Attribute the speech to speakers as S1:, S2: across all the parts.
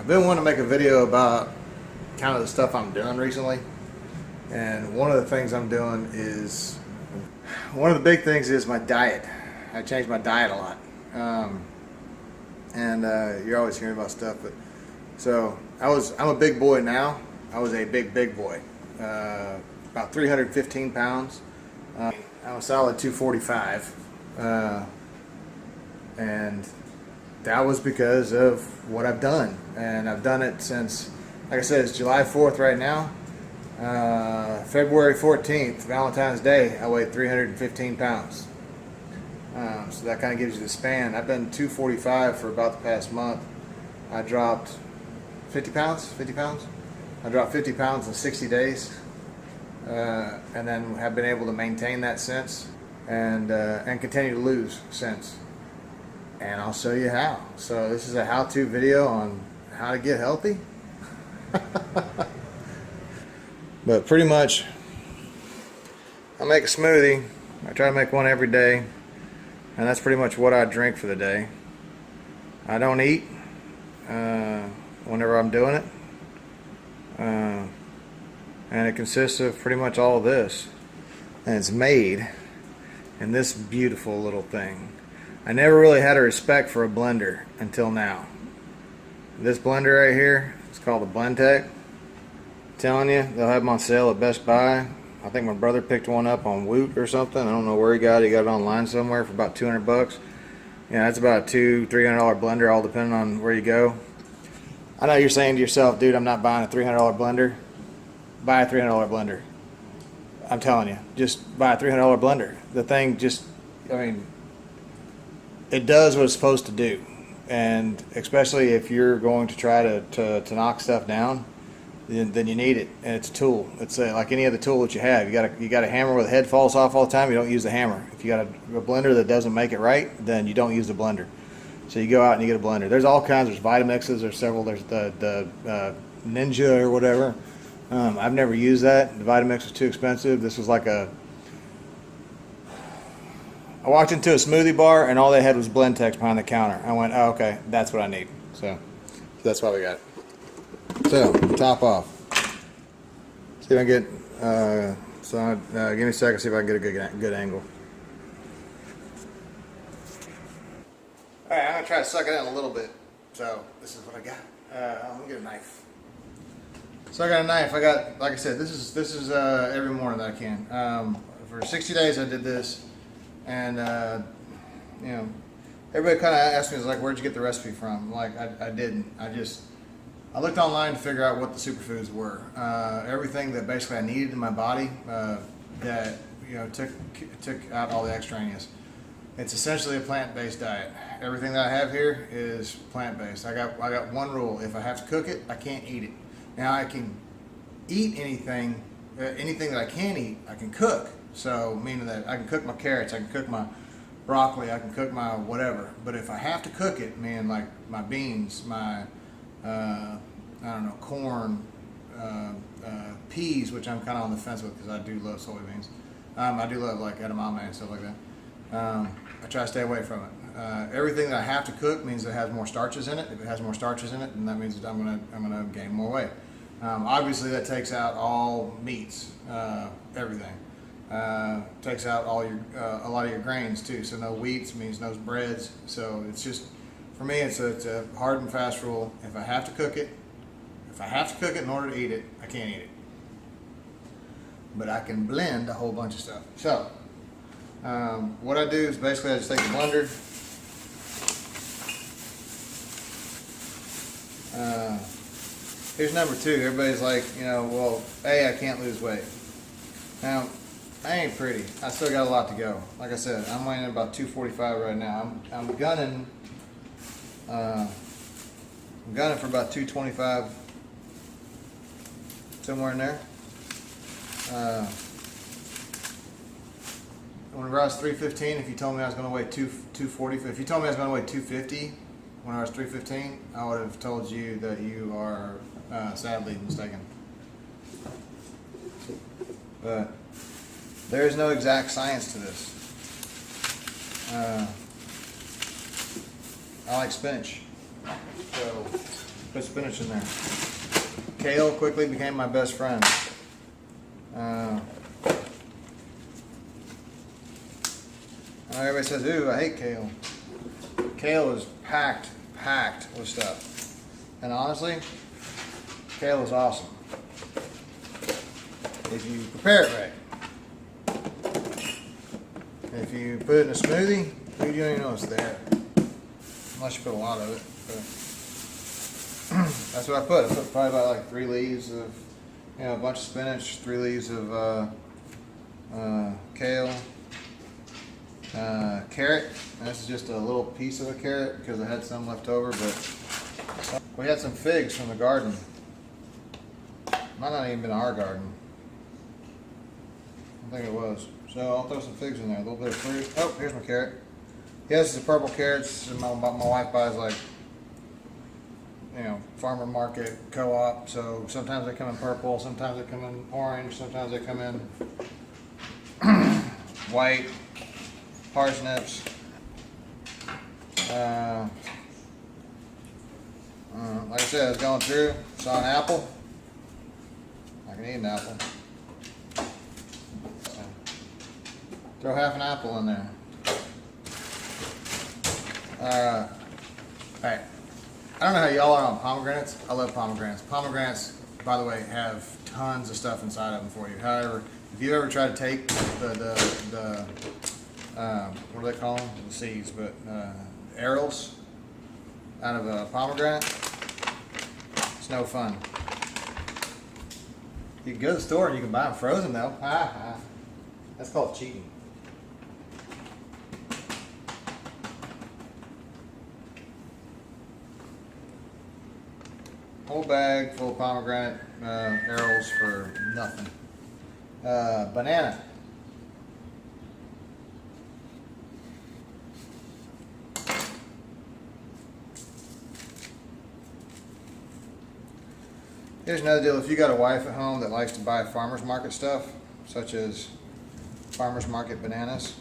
S1: I've been wanting to make a video about kind of the stuff I'm doing recently, and one of the things I'm doing is, one of the big things is my diet. I changed my diet a lot, and you're always hearing about stuff, but so I'm a big boy now. I was a big boy, about 315 pounds. I'm a solid 245, and that was because of what I've done, and I've done it since, like I said, it's July 4th right now. February 14th, Valentine's Day, I weighed 315 pounds. So that kind of gives you the span. I've been 245 for about the past month. I dropped 50 pounds. I dropped 50 pounds in 60 days, and then have been able to maintain that since, and continue to lose since. And I'll show you how. So this is a how-to video on how to get healthy. But pretty much, I make a smoothie. I try to make one every day, and that's pretty much what I drink for the day. I don't eat whenever I'm doing it, and it consists of pretty much all of this, and it's made in this beautiful little thing. I never really had a respect for a blender until now. This blender right here, it's called the Blendtec. Telling you, they'll have them on sale at Best Buy. I think my brother picked one up on Woot or something. I don't know where he got it. He got it online somewhere for about 200 bucks. Yeah, that's about a $200-300 blender, all depending on where you go. I know you're saying to yourself, dude, I'm not buying a $300 blender. Buy a $300 blender. I'm telling you, just buy a $300 blender. The thing just, I mean, it does what it's supposed to do. And especially if you're going to try to knock stuff down, then you need it, and it's a tool. It's like any other tool that you have. You got a hammer where the head falls off all the time. You don't use the hammer. If you got a blender that doesn't make it right, then you don't use the blender. So you go out and you get a blender. There's all kinds. There's Vitamixes. There's several. There's the Ninja or whatever. I've never used that. The Vitamix was too expensive. This was like I walked into a smoothie bar and all they had was Blendtecs behind the counter. I went, oh, okay, that's what I need. So that's why we got it. So, top off. See if I can get, give me a second, see if I can get a good angle. Alright, I'm going to try to suck it in a little bit. So, this is what I got. Let me get a knife. So I got a knife. I got, like I said, this is every morning that I can. For 60 days I did this, and you know, everybody kind of asked me, like, where'd you get the recipe from? Like, I didn't. I looked online to figure out what the superfoods were. Everything that basically I needed in my body that, you know, took out all the extraneous. It's essentially a plant-based diet. Everything that I have here is plant-based. I got one rule: if I have to cook it, I can't eat it. Now I can eat anything that I can eat, I can cook. So meaning that I can cook my carrots, I can cook my broccoli, I can cook my whatever. But if I have to cook it, man, like my beans, my I don't know, corn, peas, which I'm kind of on the fence with because I do love soybeans. I do love like edamame and stuff like that. I try to stay away from it. Everything that I have to cook means it has more starches in it. If it has more starches in it, then that means that I'm gonna gain more weight. Obviously, that takes out all meats, everything. Takes out all your a lot of your grains too. So no wheats means no breads. So it's just, for me, it's a hard and fast rule. If I have to cook it, in order to eat it, I can't eat it. But I can blend a whole bunch of stuff. So what I do is basically I just take the blender. Here's number two. Everybody's like, you know, well, I can't lose weight. Now, I ain't pretty. I still got a lot to go. Like I said, I'm weighing about 245 right now. I'm gunning for about 225, somewhere in there. Whenever I was 315, if you told me I was going to weigh 240, if you told me I was going to weigh 250 when I was 315, I would have told you that you are sadly mistaken. But there is no exact science to this. I like spinach, so Put spinach in there. Kale quickly became my best friend. I know everybody says, ooh, I hate kale. Kale is packed with stuff. And honestly, kale is awesome. If you prepare it right. If you put it in a smoothie, you don't even know it's there. Unless you put a lot of it. But that's what I put. I put probably about like 3 leaves of, a bunch of spinach, 3 leaves of kale, carrot. And this is just a little piece of a carrot because I had some left over. But we had some figs from the garden. Might not even been our garden. I think it was. So I'll throw some figs in there, a little bit of fruit. Oh, here's my carrot. Yes, it's a purple carrots. My wife buys like, farmer market, co-op. So sometimes they come in purple, sometimes they come in orange, sometimes they come in white, parsnips. Like I said, I was going through, saw an apple. I can eat an apple. Throw half an apple in there. Alright. I don't know how y'all are on pomegranates. I love pomegranates. Pomegranates, by the way, have tons of stuff inside of them for you. However, if you ever try to take the what do they call them? The seeds, but arils out of a pomegranate, it's no fun. You can go to the store and you can buy them frozen though. That's called cheating. Whole bag full of pomegranate arils for nothing. Banana. Here's another deal. If you got a wife at home that likes to buy farmers market stuff, such as farmers market bananas,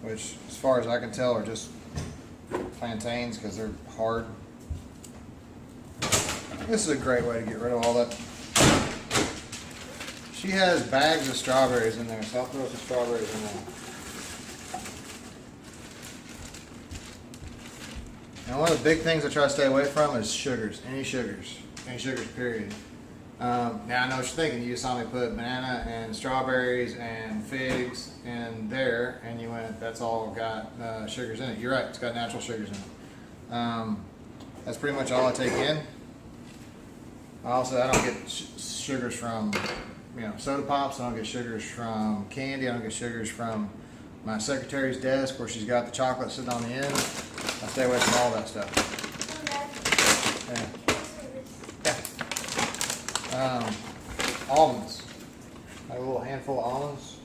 S1: which as far as I can tell are just plantains because they're hard. This is a great way to get rid of all that. She has bags of strawberries in there, so I'll throw some strawberries in there. And one of the big things I try to stay away from is sugars. Any sugars, period. Now I know what you're thinking. You saw me put banana and strawberries and figs in there, and you went, that's all got sugars in it. You're right, it's got natural sugars in it. That's pretty much all I take in. I don't get sugars from, soda pops. I don't get sugars from candy. I don't get sugars from my secretary's desk where she's got the chocolate sitting on the end. I stay away from all that stuff. Yeah. Almonds. I have a little handful of almonds.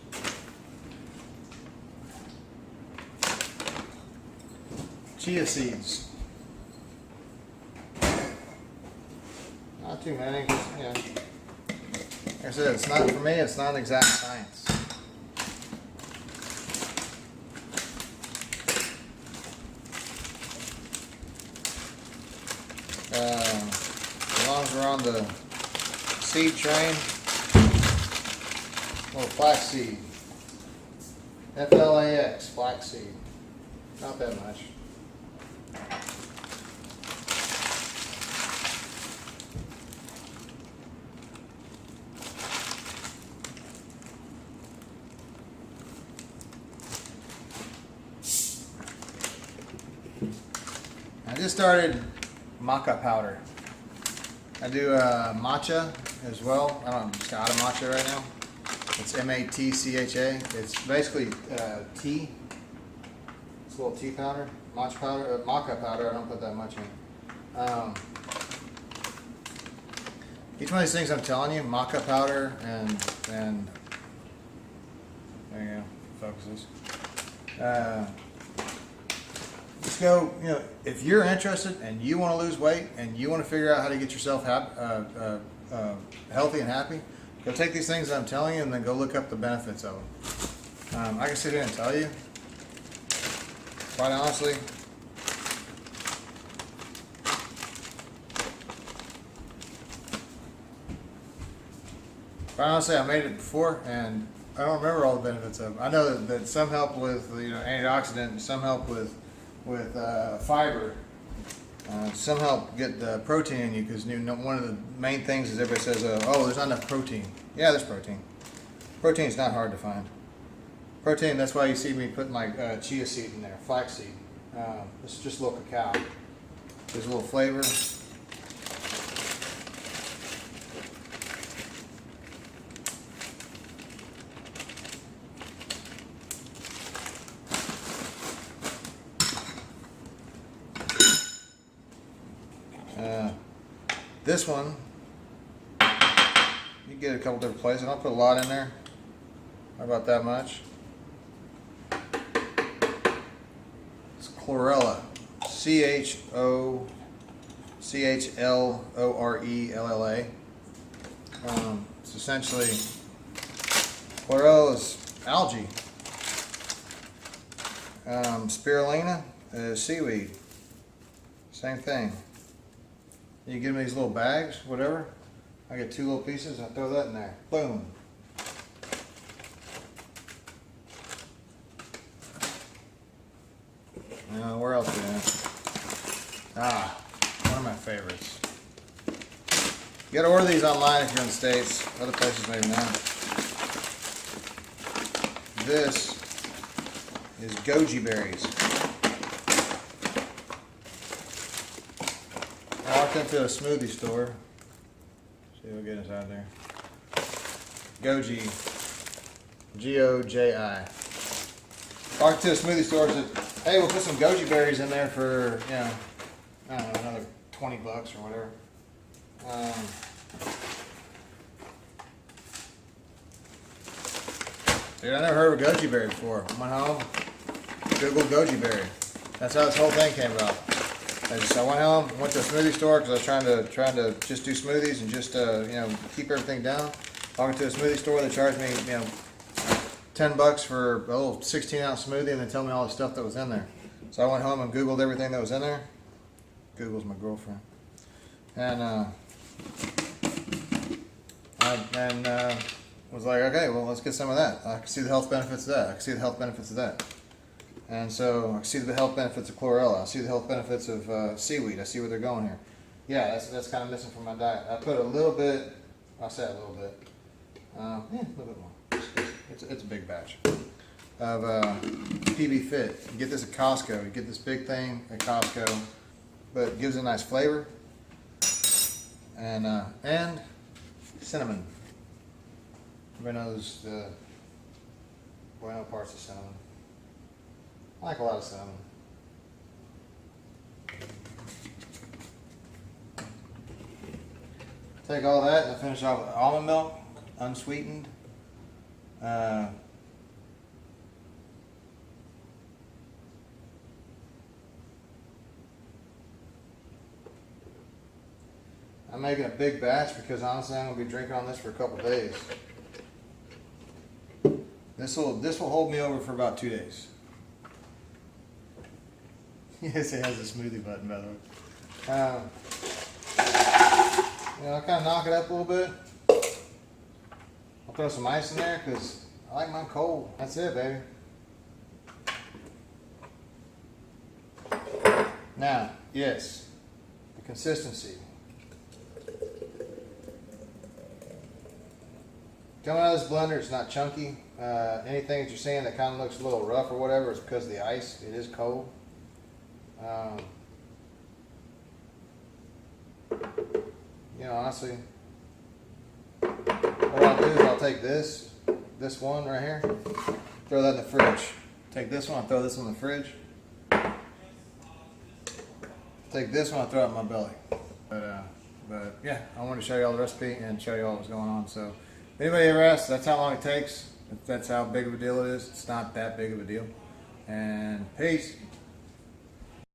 S1: Chia seeds. Not too many, like I said, it's not for me, it's not an exact science. As long as we're on the seed train, a little flaxseed. FLAX, flaxseed. Not that much. I just started maca powder. I do matcha as well. I don't know, just out of matcha right now. It's M-A-T-C-H-A. It's basically tea. It's a little tea powder, matcha powder, maca powder. I don't put that much in. Each one of these things I'm telling you, maca powder and there you go, focuses. Just go, if you're interested and you want to lose weight and you want to figure out how to get yourself healthy and happy, go take these things that I'm telling you and then go look up the benefits of them. I can sit here and tell you, quite honestly, But honestly, I made it before, and I don't remember all the benefits of it. I know that some help with antioxidant, and some help with fiber. Some help get the protein in you because one of the main things is everybody says, "Oh, there's not enough protein." Yeah, there's protein. Protein is not hard to find. Protein. That's why you see me putting like chia seed in there, flaxseed. This is just a little cacao. There's a little flavor. This one, you can get a couple different places. I don't put a lot in there. How about that much? It's chlorella. CHLORELLA. It's essentially, chlorella is algae. Spirulina is seaweed. Same thing. You give me these little bags, whatever. I get 2 little pieces, I throw that in there. Boom. Where else we at? One of my favorites. You gotta order these online if you're in the States. Other places maybe not. This is goji berries. I walked into a smoothie store. See what get us out there. Goji. G-O-J-I. Walked to a smoothie store and said, "Hey, we'll put some goji berries in there for, I don't know, another $20 or whatever." Dude, I never heard of a goji berry before. I went home, Googled goji berry. That's how this whole thing came about. I went home, went to a smoothie store because I was trying to just do smoothies and just keep everything down. Walking to a smoothie store, they charged me $10 for a little 16-ounce smoothie, and they tell me all the stuff that was in there. So I went home and Googled everything that was in there. Google's my girlfriend, and was like, okay, well, let's get some of that. I can see the health benefits of that. I can see the health benefits of that. And so I see the health benefits of chlorella. I see the health benefits of seaweed. I see where they're going here. Yeah, that's kind of missing from my diet. I put a little bit. I'll say a little bit. A little bit more. It's a big batch of PB Fit. You get this at Costco. You get this big thing at Costco, but it gives it a nice flavor. And cinnamon. Everybody knows the bueno parts of cinnamon. I like a lot of cinnamon. Take all that and finish off with almond milk, unsweetened. I'm making a big batch because honestly I'm going to be drinking on this for a couple days. This will hold me over for about 2 days. Yes, it has a smoothie button, by the way. I'll kind of knock it up a little bit. I'll throw some ice in there because I like mine cold. That's it, baby. Now, yes, the consistency. Coming out of this blender, it's not chunky. Anything that you're seeing that kind of looks a little rough or whatever is because of the ice. It is cold. Honestly, what I'll do is I'll take this one right here, throw that in the fridge. Take this one, I'll throw this one in the fridge. Take this one, I'll throw it in my belly. But yeah, I wanted to show you all the recipe and show you all what's going on. So if anybody ever asks, that's how long it takes. If that's how big of a deal it is. It's not that big of a deal. And peace.